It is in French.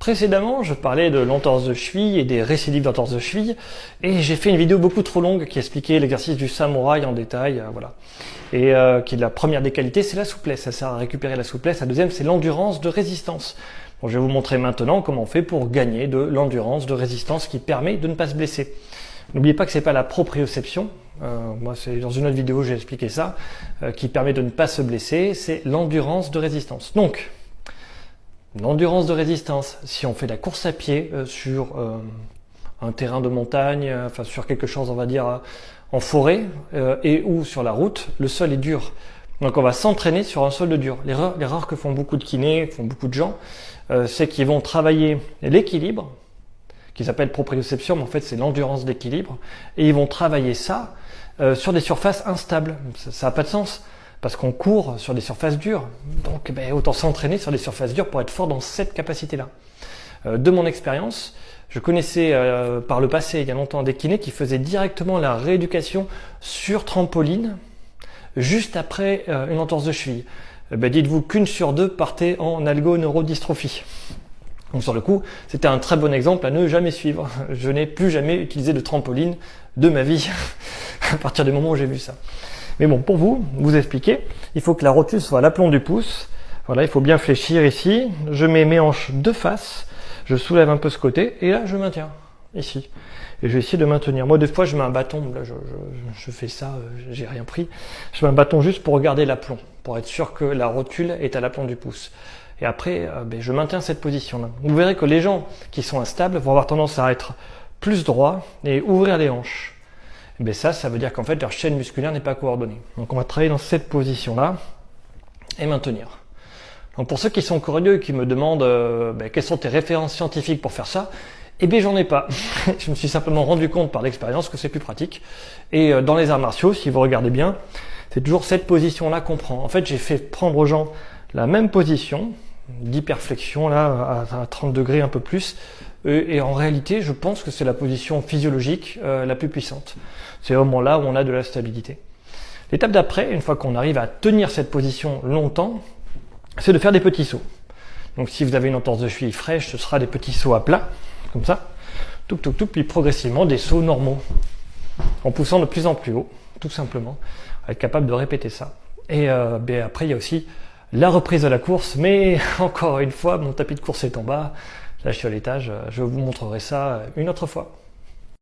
Précédemment, je parlais de l'entorse de cheville et des récidives d'entorse de cheville, et j'ai fait une vidéo beaucoup trop longue qui expliquait l'exercice du samouraï en détail, voilà. Et qui est la première des qualités, c'est la souplesse, ça sert à récupérer la souplesse. La deuxième, c'est l'endurance de résistance. Bon, je vais vous montrer maintenant comment on fait pour gagner de l'endurance de résistance qui permet de ne pas se blesser. N'oubliez pas que c'est pas la proprioception, moi c'est dans une autre vidéo j'ai expliqué ça, qui permet de ne pas se blesser, c'est l'endurance de résistance. Donc, l'endurance de résistance, si on fait la course à pied sur un terrain de montagne, enfin sur quelque chose on va dire en forêt et ou sur la route, le sol est dur. Donc on va s'entraîner sur un sol de dur. L'erreur que font beaucoup de kinés, font beaucoup de gens, c'est qu'ils vont travailler l'équilibre, qui s'appelle proprioception, mais en fait c'est l'endurance d'équilibre, et ils vont travailler ça sur des surfaces instables. Ça n'a pas de sens. Parce qu'on court sur des surfaces dures. Donc autant s'entraîner sur des surfaces dures pour être fort dans cette capacité-là. De mon expérience, je connaissais par le passé, il y a longtemps, des kinés qui faisaient directement la rééducation sur trampoline, juste après une entorse de cheville. Dites-vous qu'une sur deux partait en algoneurodystrophie. Donc sur le coup, c'était un très bon exemple à ne jamais suivre. Je n'ai plus jamais utilisé de trampoline de ma vie, à partir du moment où j'ai vu ça. Mais bon, pour vous expliquer, il faut que la rotule soit à l'aplomb du pouce. Voilà, il faut bien fléchir ici. Je mets mes hanches de face, je soulève un peu ce côté, et là, je maintiens, ici. Et je vais essayer de maintenir. Moi, des fois, je mets un bâton, là, je fais ça, j'ai rien pris. Je mets un bâton juste pour regarder l'aplomb, pour être sûr que la rotule est à l'aplomb du pouce. Et après, je maintiens cette position-là. Vous verrez que les gens qui sont instables vont avoir tendance à être plus droits et ouvrir les hanches. Et ça veut dire qu'en fait leur chaîne musculaire n'est pas coordonnée. Donc on va travailler dans cette position-là et maintenir. Donc pour ceux qui sont curieux et qui me demandent quelles sont tes références scientifiques pour faire ça, j'en ai pas. Je me suis simplement rendu compte par l'expérience que c'est plus pratique. Et dans les arts martiaux, si vous regardez bien, c'est toujours cette position-là qu'on prend. En fait, j'ai fait prendre aux gens la même position d'hyperflexion là à 30 degrés un peu plus. Et en réalité, je pense que c'est la position physiologique la plus puissante. C'est vraiment là où on a de la stabilité. L'étape d'après, une fois qu'on arrive à tenir cette position longtemps, c'est de faire des petits sauts. Donc si vous avez une entorse de cheville fraîche, ce sera des petits sauts à plat, comme ça, tout, puis progressivement des sauts normaux, en poussant de plus en plus haut, tout simplement, être capable de répéter ça. Et après, il y a aussi la reprise de la course, mais encore une fois, mon tapis de course est en bas. Là, je suis à l'étage, je vous montrerai ça une autre fois.